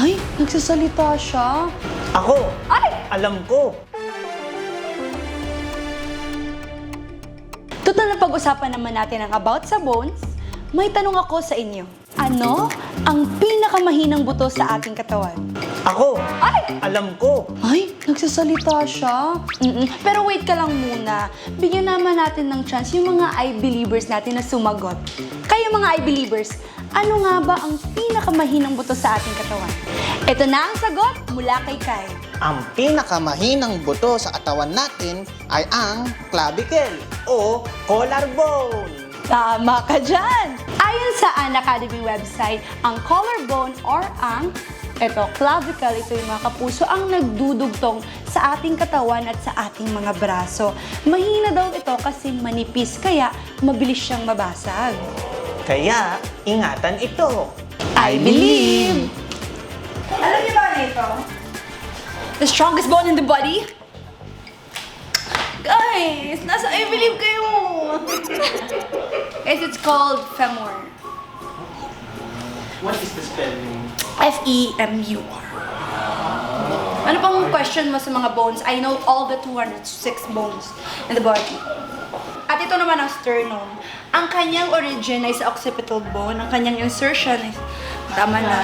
Ay, nagsasalita siya. Ako! Ay! Alam ko! Total na pag-usapan naman natin ang about sa bones, may tanong ako sa inyo. Ano ang pinakamahinang buto sa ating katawan? Ako! Ay! Alam ko! Ay, nagsasalita siya. Pero wait ka lang muna. Bigyan naman natin ng chance yung mga I-believers natin na sumagot. Kayo mga I-believers, ano nga ba ang pinakamahinang buto sa ating katawan? Ito na ang sagot mula kay Kai. Ang pinakamahinang buto sa katawan natin ay ang clavicle o collarbone. Tama ka dyan! Ayon sa An Academy website, ang collarbone or ang clavicle, ito yung mga kapuso, ang nagdudugtong sa ating katawan at sa ating mga braso. Mahina daw ito kasi manipis, kaya mabilis siyang mabasag. Kaya, ingatan ito! I believe! Alam niyo ba ito? The strongest bone in the body? Guys, nasa I believe kayo! Guys, it's called femur. What is the spelling? F-E-M-U-R. Ano pang question mo sa mga bones? I know all the 206 bones in the body. At ito naman ang sternum. Ang kanyang origin ay sa occipital bone. Ang kanyang insertion ay... Tama na.